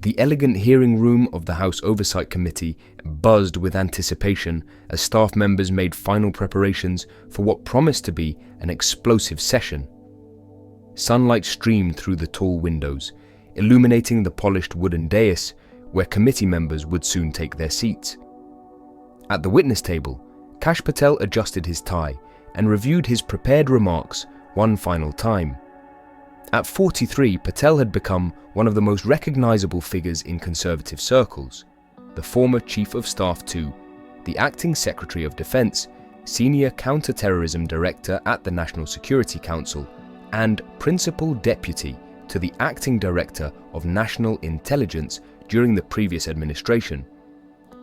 The elegant hearing room of the House Oversight Committee buzzed with anticipation as staff members made final preparations for what promised to be an explosive session. Sunlight streamed through the tall windows, illuminating the polished wooden dais where committee members would soon take their seats. At the witness table, Kash Patel adjusted his tie and reviewed his prepared remarks one final time. At 43, Patel had become one of the most recognizable figures in conservative circles, the former Chief of Staff to the Acting Secretary of Defense, Senior Counterterrorism Director at the National Security Council, and Principal Deputy to the Acting Director of National Intelligence during the previous administration.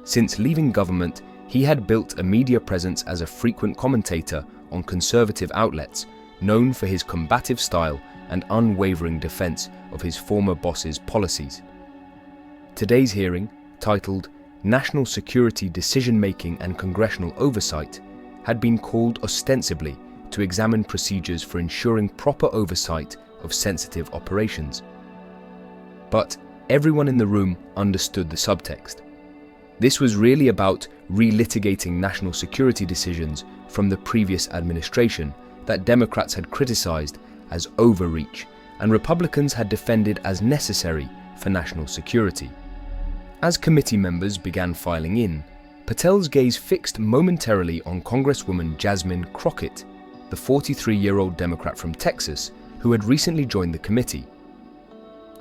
Since leaving government, he had built a media presence as a frequent commentator on conservative outlets, known for his combative style and unwavering defense of his former boss's policies. Today's hearing, titled National Security Decision-Making and Congressional Oversight, had been called ostensibly to examine procedures for ensuring proper oversight of sensitive operations. But everyone in the room understood the subtext. This was really about relitigating national security decisions from the previous administration that Democrats had criticized as overreach and Republicans had defended as necessary for national security. As committee members began filing in, Patel's gaze fixed momentarily on Congresswoman Jasmine Crockett, the 43-year-old Democrat from Texas who had recently joined the committee.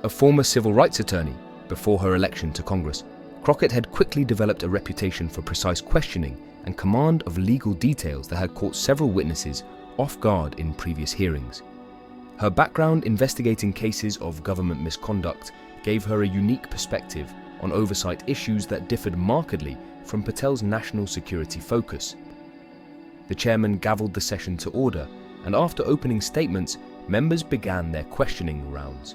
A former civil rights attorney before her election to Congress, Crockett had quickly developed a reputation for precise questioning and command of legal details that had caught several witnesses off guard in previous hearings. Her background investigating cases of government misconduct gave her a unique perspective on oversight issues that differed markedly from Patel's national security focus. The chairman gavelled the session to order, and after opening statements, members began their questioning rounds.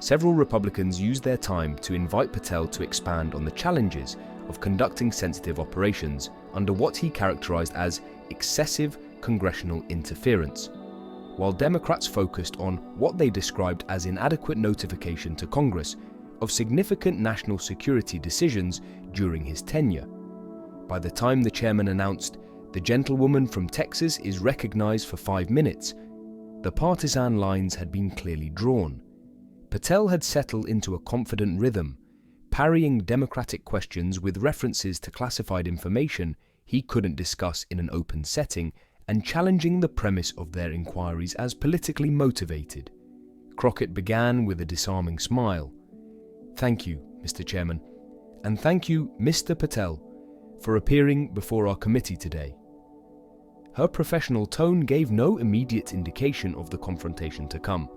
Several Republicans used their time to invite Patel to expand on the challenges of conducting sensitive operations under what he characterized as excessive congressional interference, while Democrats focused on what they described as inadequate notification to Congress of significant national security decisions during his tenure. By the time the chairman announced, "The gentlewoman from Texas is recognized for 5 minutes," the partisan lines had been clearly drawn. Patel had settled into a confident rhythm, parrying Democratic questions with references to classified information he couldn't discuss in an open setting and challenging the premise of their inquiries as politically motivated. Crockett began with a disarming smile. "Thank you, Mr. Chairman, and thank you, Mr. Patel, for appearing before our committee today." Her professional tone gave no immediate indication of the confrontation to come.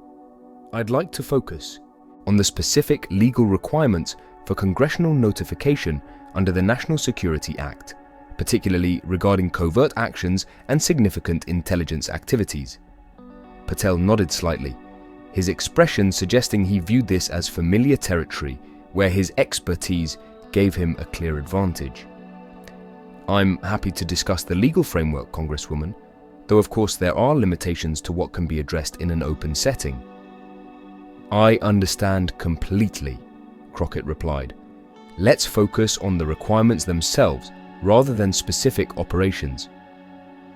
"I'd like to focus on the specific legal requirements for congressional notification under the National Security Act, particularly regarding covert actions and significant intelligence activities." Patel nodded slightly, his expression suggesting he viewed this as familiar territory where his expertise gave him a clear advantage. "I'm happy to discuss the legal framework, Congresswoman, though of course there are limitations to what can be addressed in an open setting." "I understand completely," Crockett replied. "Let's focus on the requirements themselves rather than specific operations.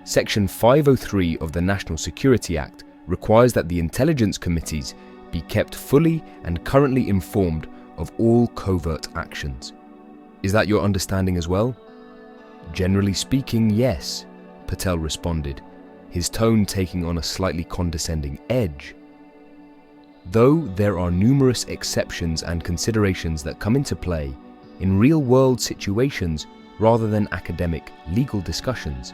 Section 503 of the National Security Act requires that the intelligence committees be kept fully and currently informed of all covert actions. Is that your understanding as well?" "Generally speaking, yes," Patel responded, his tone taking on a slightly condescending edge. "Though there are numerous exceptions and considerations that come into play in real-world situations rather than academic, legal discussions."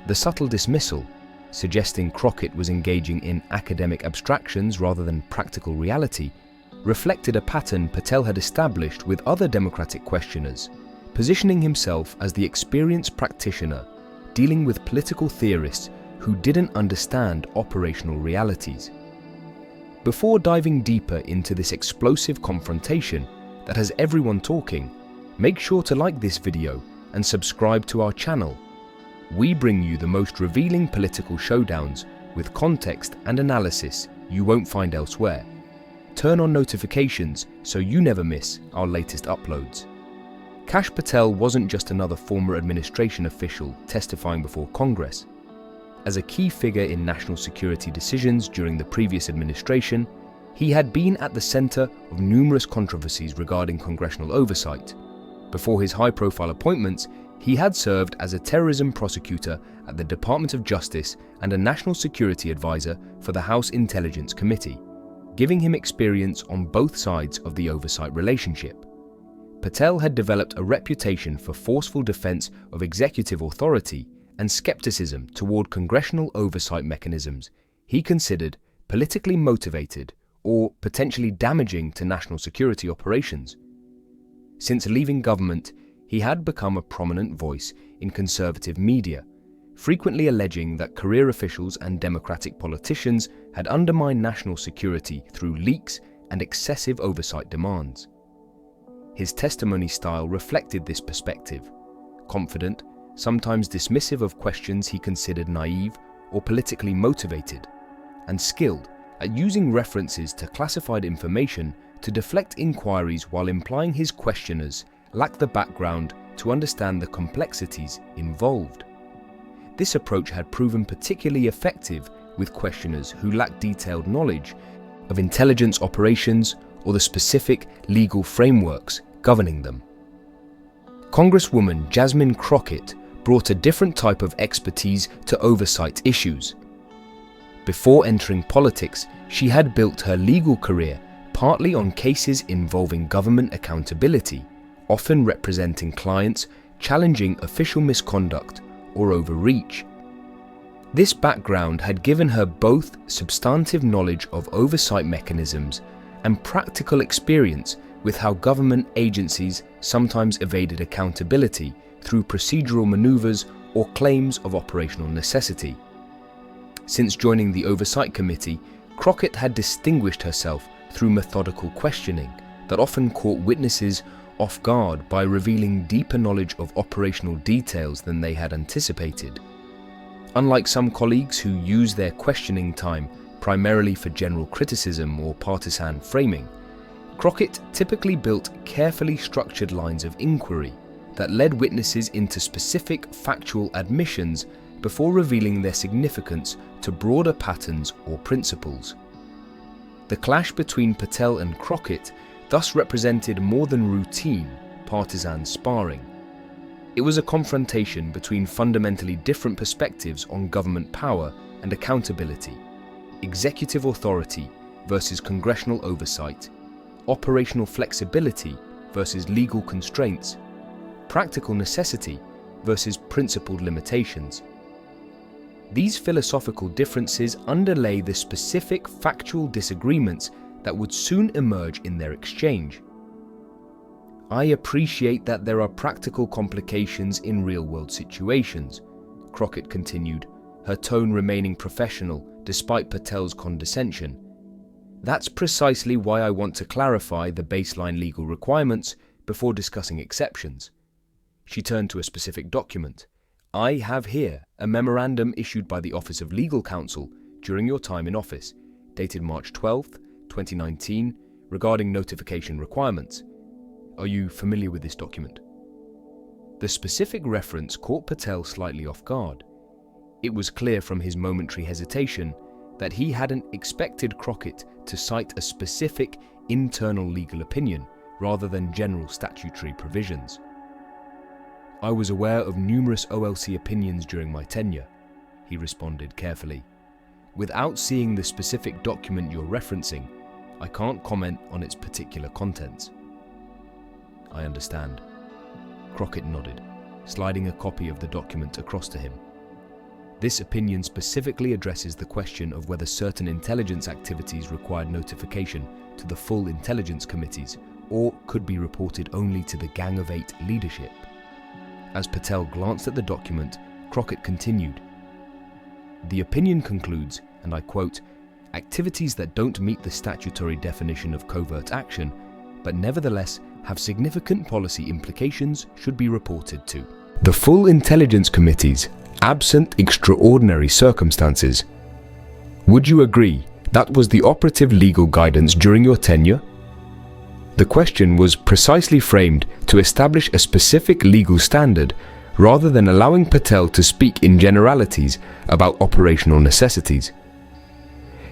The subtle dismissal, suggesting Crockett was engaging in academic abstractions rather than practical reality, reflected a pattern Patel had established with other Democratic questioners, positioning himself as the experienced practitioner dealing with political theorists who didn't understand operational realities. Before diving deeper into this explosive confrontation that has everyone talking, make sure to like this video and subscribe to our channel. We bring you the most revealing political showdowns with context and analysis you won't find elsewhere. turn on notifications so you never miss our latest uploads. Kash Patel wasn't just another former administration official testifying before Congress. As a key figure in national security decisions during the previous administration, he had been at the center of numerous controversies regarding congressional oversight. Before his high-profile appointments, he had served as a terrorism prosecutor at the Department of Justice and a national security advisor for the House Intelligence Committee, giving him experience on both sides of the oversight relationship. Patel had developed a reputation for forceful defense of executive authority and skepticism toward congressional oversight mechanisms he considered politically motivated or potentially damaging to national security operations. Since leaving government, he had become a prominent voice in conservative media, frequently alleging that career officials and Democratic politicians had undermined national security through leaks and excessive oversight demands. His testimony style reflected this perspective, confident, sometimes dismissive of questions he considered naive or politically motivated, and skilled at using references to classified information to deflect inquiries while implying his questioners lacked the background to understand the complexities involved. This approach had proven particularly effective with questioners who lacked detailed knowledge of intelligence operations or the specific legal frameworks governing them. Congresswoman Jasmine Crockett brought a different type of expertise to oversight issues. Before entering politics, she had built her legal career partly on cases involving government accountability, often representing clients challenging official misconduct or overreach. This background had given her both substantive knowledge of oversight mechanisms and practical experience with how government agencies sometimes evaded accountability through procedural maneuvers or claims of operational necessity. Since joining the Oversight Committee, Crockett had distinguished herself through methodical questioning that often caught witnesses off guard by revealing deeper knowledge of operational details than they had anticipated. Unlike some colleagues who use their questioning time primarily for general criticism or partisan framing, Crockett typically built carefully structured lines of inquiry that led witnesses into specific factual admissions before revealing their significance to broader patterns or principles. The clash between Patel and Crockett thus represented more than routine partisan sparring. It was a confrontation between fundamentally different perspectives on government power and accountability, executive authority versus congressional oversight, operational flexibility versus legal constraints, practical necessity versus principled limitations. These philosophical differences underlay the specific factual disagreements that would soon emerge in their exchange. "I appreciate that there are practical complications in real-world situations," Crockett continued, her tone remaining professional despite Patel's condescension. "That's precisely why I want to clarify the baseline legal requirements before discussing exceptions." She turned to a specific document. "I have here a memorandum issued by the Office of Legal Counsel during your time in office, dated March 12, 2019, regarding notification requirements. Are you familiar with this document?" The specific reference caught Patel slightly off guard. It was clear from his momentary hesitation that he hadn't expected Crockett to cite a specific internal legal opinion rather than general statutory provisions. "I was aware of numerous OLC opinions during my tenure," he responded carefully. "Without seeing the specific document you're referencing, I can't comment on its particular contents." "I understand." Crockett nodded, sliding a copy of the document across to him. "This opinion specifically addresses the question of whether certain intelligence activities required notification to the full intelligence committees or could be reported only to the Gang of Eight leadership." As Patel glanced at the document, Crockett continued, "The opinion concludes, and I quote, activities that don't meet the statutory definition of covert action, but nevertheless have significant policy implications should be reported to the full intelligence committees, absent extraordinary circumstances. Would you agree That was the operative legal guidance during your tenure? The question was precisely framed to establish a specific legal standard rather than allowing Patel to speak in generalities about operational necessities.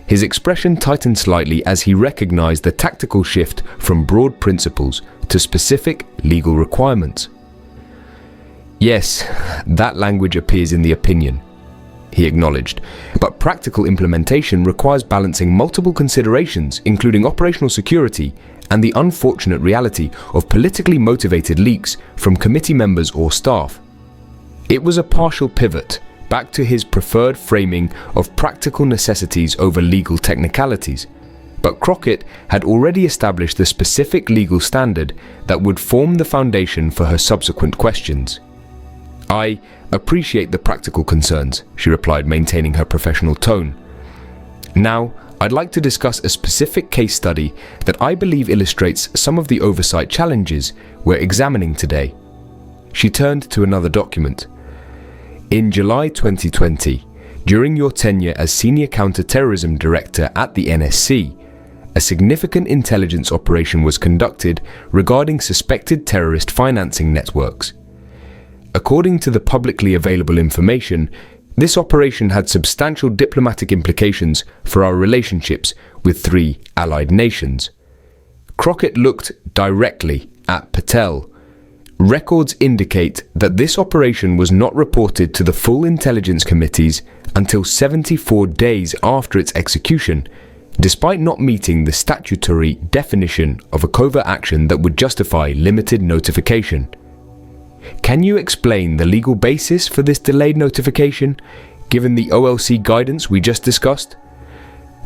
His expression tightened slightly as he recognized the tactical shift from broad principles to specific legal requirements. Yes, that language appears in the opinion, he acknowledged, but practical implementation requires balancing multiple considerations, including operational security and the unfortunate reality of politically motivated leaks from committee members or staff. It was a partial pivot back to his preferred framing of practical necessities over legal technicalities, but Crockett had already established the specific legal standard that would form the foundation for her subsequent questions. "I appreciate the practical concerns," she replied, maintaining her professional tone. "Now, I'd like to discuss a specific case study that I believe illustrates some of the oversight challenges we're examining today." She turned to another document. "In July 2020, during your tenure as Senior Counterterrorism Director at the NSC, a significant intelligence operation was conducted regarding suspected terrorist financing networks. According to the publicly available information, this operation had substantial diplomatic implications for our relationships with 3 allied nations." Crockett looked directly at Patel. Records indicate that this operation was not reported to the full intelligence committees until 74 days after its execution, despite not meeting the statutory definition of a covert action that would justify limited notification. Can you explain the legal basis for this delayed notification, given the OLC guidance we just discussed?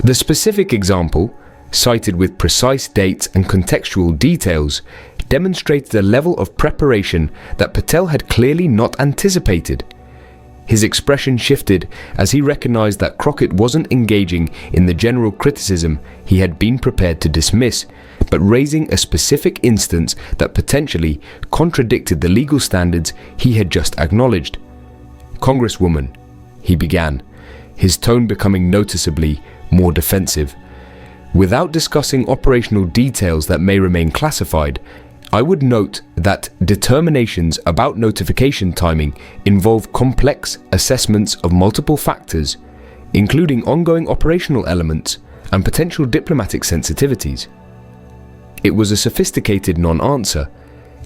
The specific example, cited with precise dates and contextual details, demonstrated a level of preparation that Patel had clearly not anticipated. His expression shifted as he recognized that Crockett wasn't engaging in the general criticism he had been prepared to dismiss, but raising a specific instance that potentially contradicted the legal standards he had just acknowledged. "Congresswoman," he began, his tone becoming noticeably more defensive, "without discussing operational details that may remain classified, I would note that determinations about notification timing involve complex assessments of multiple factors, including ongoing operational elements and potential diplomatic sensitivities." It was a sophisticated non-answer,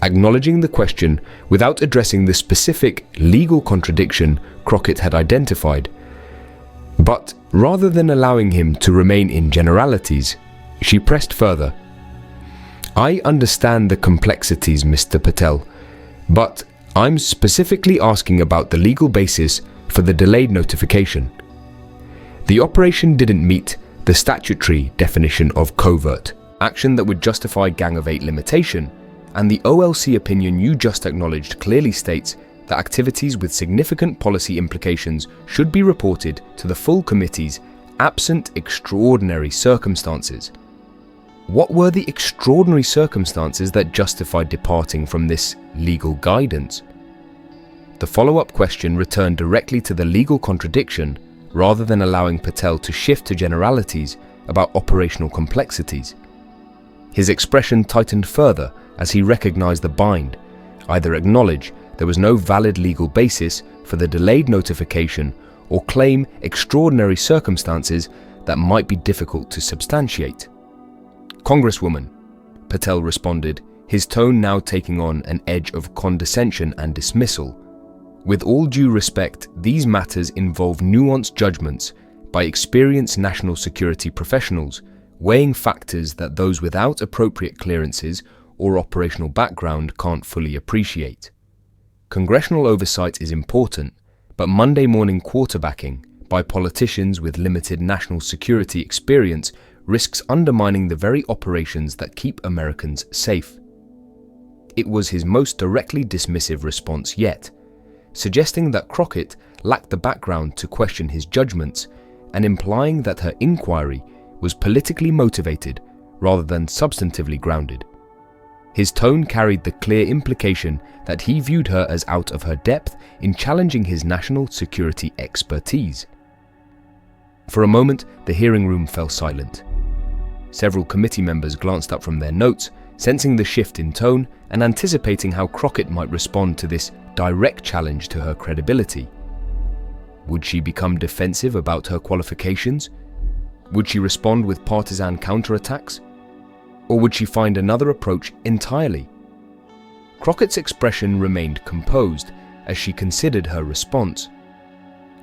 acknowledging the question without addressing the specific legal contradiction Crockett had identified. But rather than allowing him to remain in generalities, she pressed further. "I understand the complexities, Mr. Patel, but I'm specifically asking about the legal basis for the delayed notification. The operation didn't meet the statutory definition of covert action that would justify Gang of 8 limitation, and the OLC opinion you just acknowledged clearly states that activities with significant policy implications should be reported to the full committees absent extraordinary circumstances. What were the extraordinary circumstances that justified departing from this legal guidance?" The follow-up question returned directly to the legal contradiction rather than allowing Patel to shift to generalities about operational complexities. His expression tightened further as he recognized the bind, either acknowledge there was no valid legal basis for the delayed notification or claim extraordinary circumstances that might be difficult to substantiate. "Congresswoman," Patel responded, his tone now taking on an edge of condescension and dismissal, "with all due respect, these matters involve nuanced judgments by experienced national security professionals, weighing factors that those without appropriate clearances or operational background can't fully appreciate. Congressional oversight is important, but Monday morning quarterbacking by politicians with limited national security experience risks undermining the very operations that keep Americans safe." It was his most directly dismissive response yet, suggesting that Crockett lacked the background to question his judgments and implying that her inquiry was politically motivated rather than substantively grounded. His tone carried the clear implication that he viewed her as out of her depth in challenging his national security expertise. For a moment, the hearing room fell silent. Several committee members glanced up from their notes, sensing the shift in tone and anticipating how Crockett might respond to this direct challenge to her credibility. Would she become defensive about her qualifications? Would she respond with partisan counterattacks? Or would she find another approach entirely? Crockett's expression remained composed as she considered her response.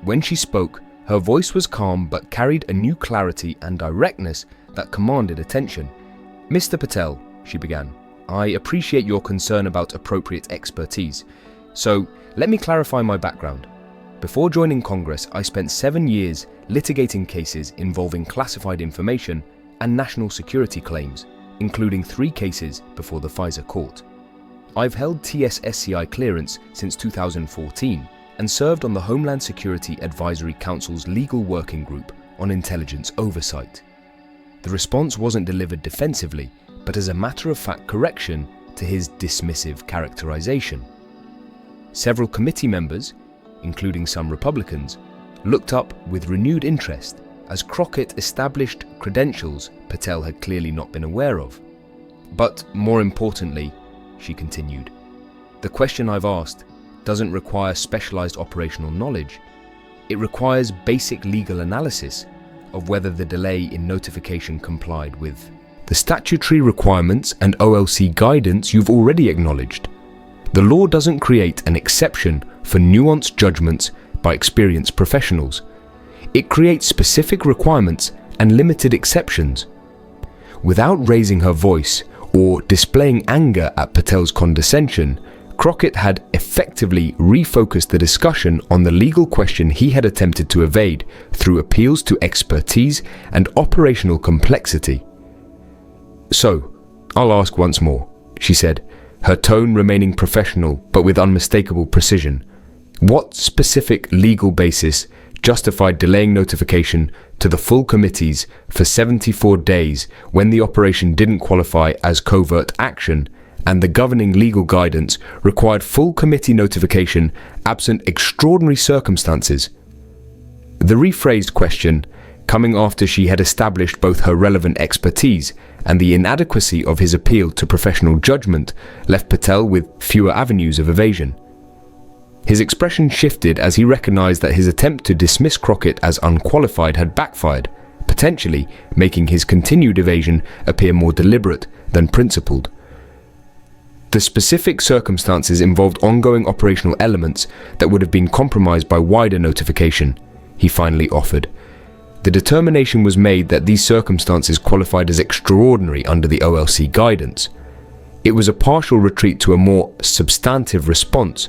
When she spoke, her voice was calm but carried a new clarity and directness that commanded attention. "Mr. Patel," she began, "I appreciate your concern about appropriate expertise. So, let me clarify my background. Before joining Congress, I spent 7 years litigating cases involving classified information and national security claims, including 3 cases before the FISA court. I've held TSSCI clearance since 2014 and served on the Homeland Security Advisory Council's legal working group on intelligence oversight." The response wasn't delivered defensively, but as a matter-of-fact correction to his dismissive characterization. Several committee members, including some Republicans, looked up with renewed interest as Crockett established credentials Patel had clearly not been aware of. "But more importantly," she continued, "the question I've asked doesn't require specialized operational knowledge. It requires basic legal analysis of whether the delay in notification complied with the statutory requirements and OLC guidance you've already acknowledged. The law doesn't create an exception for nuanced judgments by experienced professionals. It creates specific requirements and limited exceptions." Without raising her voice or displaying anger at Patel's condescension, Crockett had effectively refocused the discussion on the legal question he had attempted to evade through appeals to expertise and operational complexity. "So, I'll ask once more," she said, her tone remaining professional but with unmistakable precision. "What specific legal basis justified delaying notification to the full committees for 74 days when the operation didn't qualify as covert action and the governing legal guidance required full committee notification absent extraordinary circumstances?" The rephrased question, coming after she had established both her relevant expertise and the inadequacy of his appeal to professional judgment, left Patel with fewer avenues of evasion. His expression shifted as he recognized that his attempt to dismiss Crockett as unqualified had backfired, potentially making his continued evasion appear more deliberate than principled. The specific circumstances involved ongoing operational elements that would have been compromised by wider notification, he finally offered. The determination was made that these circumstances qualified as extraordinary under the OLC guidance. It was a partial retreat to a more substantive response,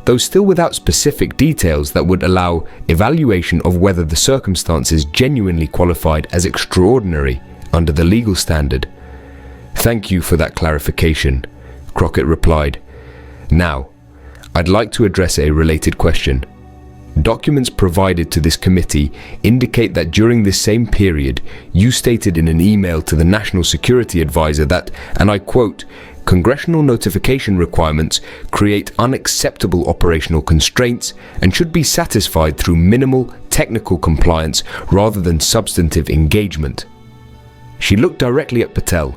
though still without specific details that would allow evaluation of whether the circumstances genuinely qualified as extraordinary under the legal standard. "Thank you for that clarification," Crockett replied. "Now, I'd like to address a related question. Documents provided to this committee indicate that during this same period, you stated in an email to the National Security Advisor that, and I quote, congressional notification requirements create unacceptable operational constraints and should be satisfied through minimal technical compliance rather than substantive engagement." She looked directly at Patel.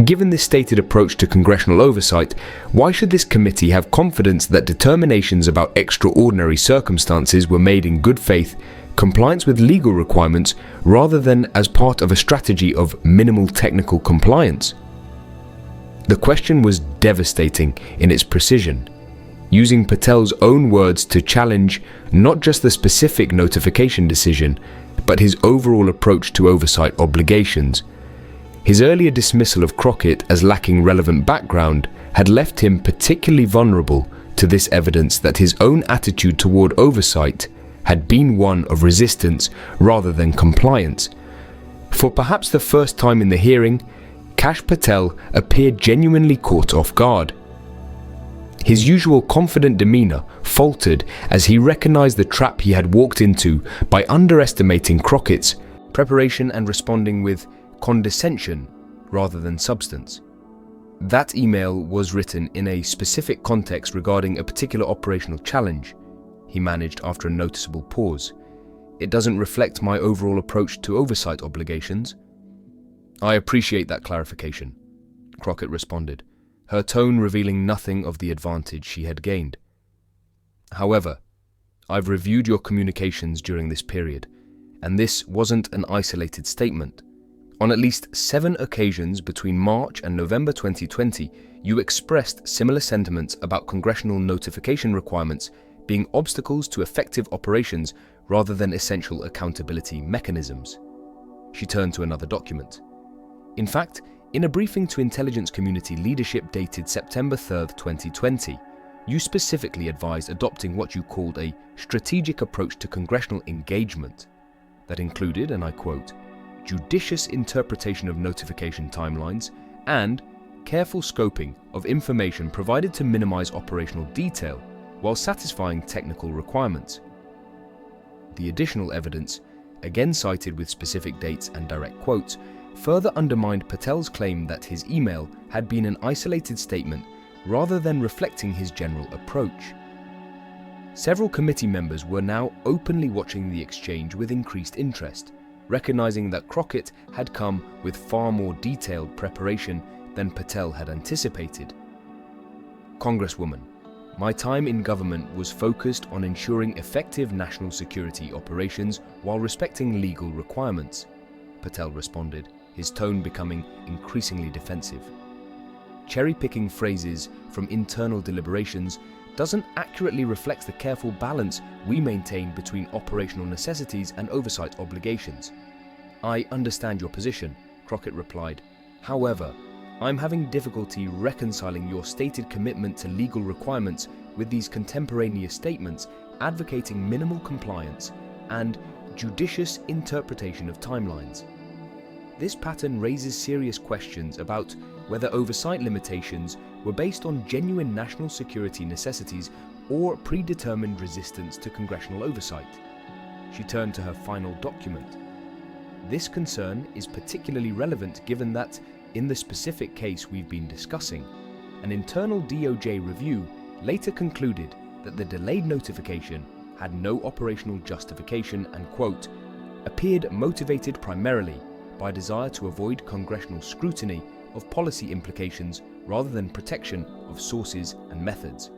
Given this stated approach to congressional oversight, why should this committee have confidence that determinations about extraordinary circumstances were made in good faith, compliance with legal requirements, rather than as part of a strategy of minimal technical compliance? The question was devastating in its precision, using Patel's own words to challenge not just the specific notification decision, but his overall approach to oversight obligations. His earlier dismissal of Crockett as lacking relevant background had left him particularly vulnerable to this evidence that his own attitude toward oversight had been one of resistance rather than compliance. For perhaps the first time in the hearing, Kash Patel appeared genuinely caught off guard. His usual confident demeanor faltered as he recognized the trap he had walked into by underestimating Crockett's preparation and responding with condescension rather than substance. That email was written in a specific context regarding a particular operational challenge, he managed after a noticeable pause. It doesn't reflect my overall approach to oversight obligations." "I appreciate that clarification," Crockett responded, her tone revealing nothing of the advantage she had gained. "However, I've reviewed your communications during this period, and this wasn't an isolated statement. On at least 7 occasions between March and November 2020, you expressed similar sentiments about congressional notification requirements being obstacles to effective operations rather than essential accountability mechanisms." She turned to another document. "In fact, in a briefing to intelligence community leadership dated September 3, 2020, you specifically advised adopting what you called a strategic approach to congressional engagement that included, and I quote, judicious interpretation of notification timelines and careful scoping of information provided to minimize operational detail while satisfying technical requirements. The additional evidence, again cited with specific dates and direct quotes, further undermined Patel's claim that his email had been an isolated statement rather than reflecting his general approach. Several committee members were now openly watching the exchange with increased interest, recognizing that Crockett had come with far more detailed preparation than Patel had anticipated. "Congresswoman, my time in government was focused on ensuring effective national security operations while respecting legal requirements," Patel responded, his tone becoming increasingly defensive. "Cherry-picking phrases from internal deliberations doesn't accurately reflect the careful balance we maintain between operational necessities and oversight obligations." "I understand your position," Crockett replied. "However, I'm having difficulty reconciling your stated commitment to legal requirements with these contemporaneous statements advocating minimal compliance and judicious interpretation of timelines. This pattern raises serious questions about whether oversight limitations were based on genuine national security necessities or predetermined resistance to congressional oversight." She turned to her final document. "This concern is particularly relevant given that, in the specific case we've been discussing, an internal DOJ review later concluded that the delayed notification had no operational justification and, quote, appeared motivated primarily by desire to avoid congressional scrutiny of policy implications rather than protection of sources and methods."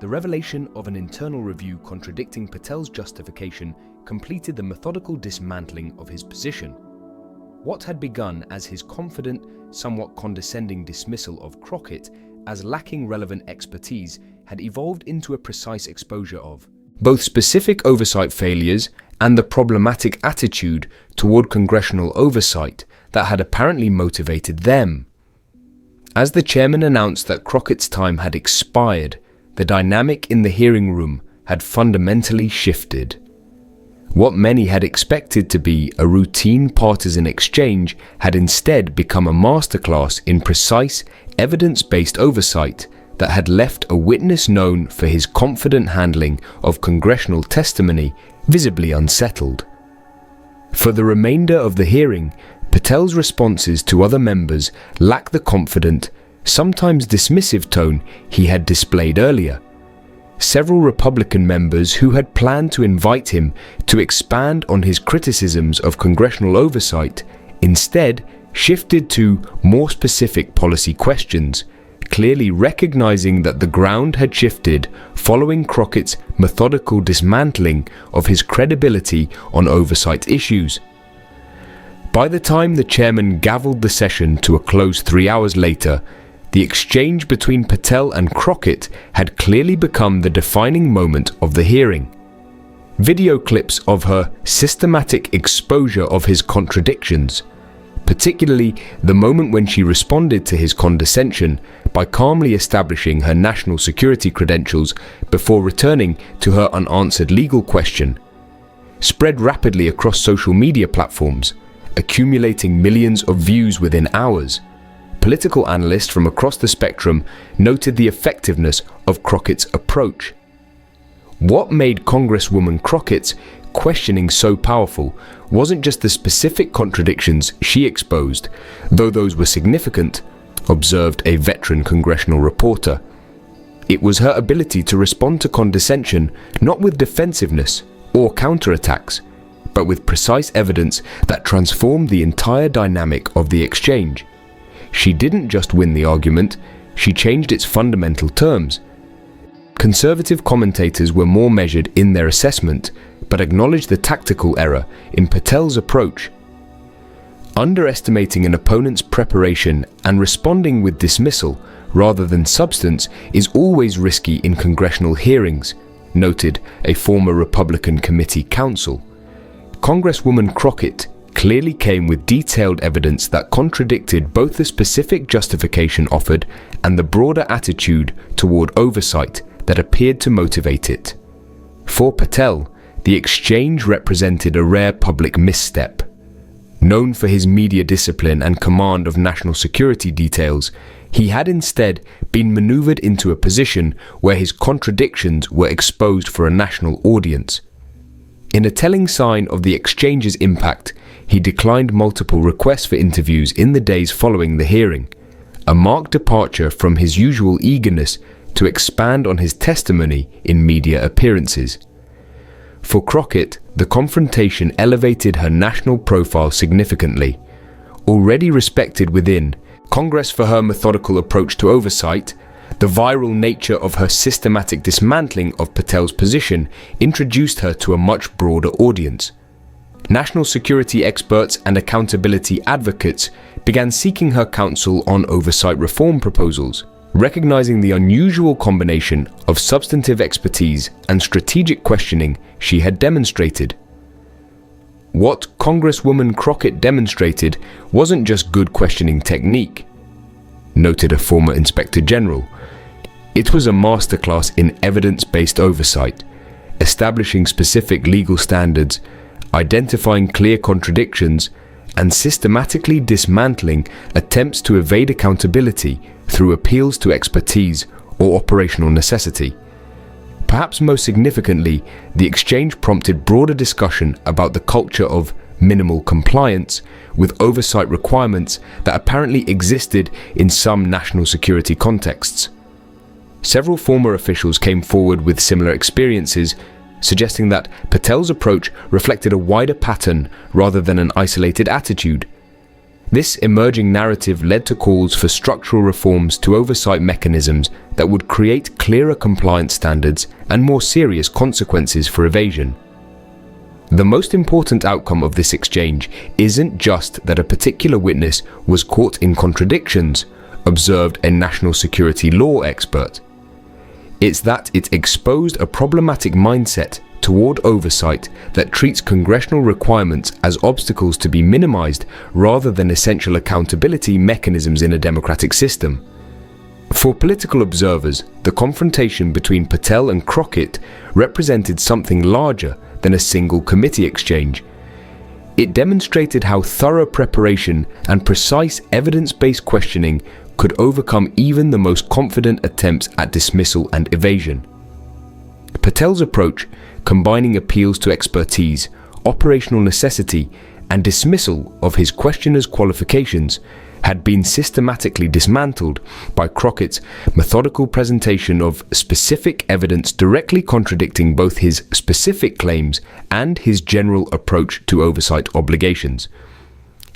The revelation of an internal review contradicting Patel's justification completed the methodical dismantling of his position. What had begun as his confident, somewhat condescending dismissal of Crockett as lacking relevant expertise had evolved into a precise exposure of both specific oversight failures and the problematic attitude toward congressional oversight that had apparently motivated them. As the chairman announced that Crockett's time had expired, the dynamic in the hearing room had fundamentally shifted. What many had expected to be a routine partisan exchange had instead become a masterclass in precise, evidence-based oversight that had left a witness known for his confident handling of congressional testimony visibly unsettled. For the remainder of the hearing, Patel's responses to other members lacked the confident, sometimes dismissive tone he had displayed earlier. Several Republican members who had planned to invite him to expand on his criticisms of congressional oversight instead shifted to more specific policy questions, clearly recognizing that the ground had shifted following Crockett's methodical dismantling of his credibility on oversight issues. By the time the chairman gavelled the session to a close 3 hours later, the exchange between Patel and Crockett had clearly become the defining moment of the hearing. Video clips of her systematic exposure of his contradictions, particularly the moment when she responded to his condescension by calmly establishing her national security credentials before returning to her unanswered legal question, spread rapidly across social media platforms, accumulating millions of views within hours. Political analysts from across the spectrum noted the effectiveness of Crockett's approach. What made Congresswoman Crockett's questioning so powerful wasn't just the specific contradictions she exposed, though those were significant, observed a veteran congressional reporter. It was her ability to respond to condescension not with defensiveness or counterattacks, but with precise evidence that transformed the entire dynamic of the exchange. She didn't just win the argument, she changed its fundamental terms. Conservative commentators were more measured in their assessment, but acknowledged the tactical error in Patel's approach. Underestimating an opponent's preparation and responding with dismissal rather than substance is always risky in congressional hearings, noted a former Republican committee counsel. Congresswoman Crockett clearly came with detailed evidence that contradicted both the specific justification offered and the broader attitude toward oversight that appeared to motivate it. For Patel, the exchange represented a rare public misstep. Known for his media discipline and command of national security details, he had instead been maneuvered into a position where his contradictions were exposed for a national audience. In a telling sign of the exchange's impact, he declined multiple requests for interviews in the days following the hearing, a marked departure from his usual eagerness to expand on his testimony in media appearances. For Crockett, the confrontation elevated her national profile significantly. Already respected within Congress for her methodical approach to oversight, the viral nature of her systematic dismantling of Patel's position introduced her to a much broader audience. National security experts and accountability advocates began seeking her counsel on oversight reform proposals, recognizing the unusual combination of substantive expertise and strategic questioning she had demonstrated. What Congresswoman Crockett demonstrated wasn't just good questioning technique, noted a former Inspector General. It was a masterclass in evidence-based oversight, establishing specific legal standards, identifying clear contradictions, and systematically dismantling attempts to evade accountability through appeals to expertise or operational necessity. Perhaps most significantly, the exchange prompted broader discussion about the culture of minimal compliance with oversight requirements that apparently existed in some national security contexts. Several former officials came forward with similar experiences, suggesting that Patel's approach reflected a wider pattern rather than an isolated attitude. This emerging narrative led to calls for structural reforms to oversight mechanisms that would create clearer compliance standards and more serious consequences for evasion. The most important outcome of this exchange isn't just that a particular witness was caught in contradictions, observed a national security law expert. It's that it exposed a problematic mindset toward oversight that treats congressional requirements as obstacles to be minimized rather than essential accountability mechanisms in a democratic system. For political observers, the confrontation between Patel and Crockett represented something larger than a single committee exchange. It demonstrated how thorough preparation and precise evidence-based questioning could overcome even the most confident attempts at dismissal and evasion. Patel's approach, combining appeals to expertise, operational necessity, and dismissal of his questioner's qualifications, had been systematically dismantled by Crockett's methodical presentation of specific evidence directly contradicting both his specific claims and his general approach to oversight obligations.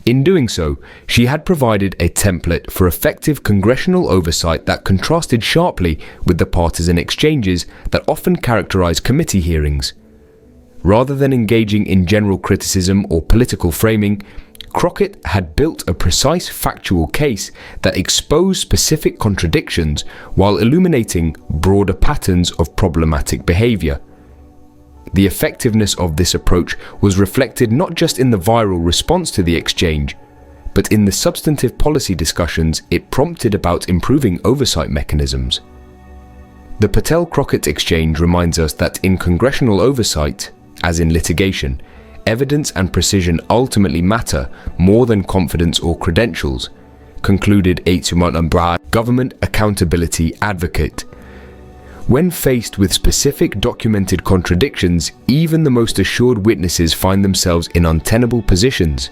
In doing so, she had provided a template for effective congressional oversight that contrasted sharply with the partisan exchanges that often characterize committee hearings. Rather than engaging in general criticism or political framing, Crockett had built a precise factual case that exposed specific contradictions while illuminating broader patterns of problematic behavior. The effectiveness of this approach was reflected not just in the viral response to the exchange, but in the substantive policy discussions it prompted about improving oversight mechanisms. The Patel-Crockett exchange reminds us that in congressional oversight, as in litigation, evidence and precision ultimately matter more than confidence or credentials, concluded a government accountability advocate. When faced with specific documented contradictions, even the most assured witnesses find themselves in untenable positions.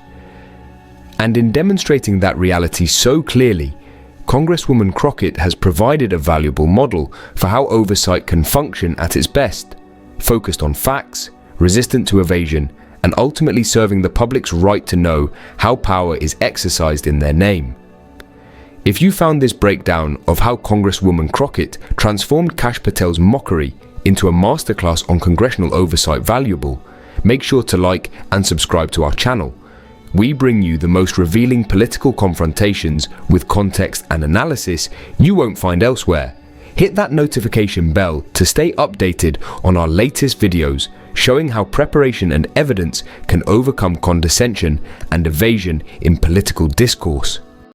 And in demonstrating that reality so clearly, Congresswoman Crockett has provided a valuable model for how oversight can function at its best, focused on facts, resistant to evasion, and ultimately serving the public's right to know how power is exercised in their name. If you found this breakdown of how Congresswoman Crockett transformed Kash Patel's mockery into a masterclass on congressional oversight valuable, make sure to like and subscribe to our channel. We bring you the most revealing political confrontations with context and analysis you won't find elsewhere. Hit that notification bell to stay updated on our latest videos showing how preparation and evidence can overcome condescension and evasion in political discourse.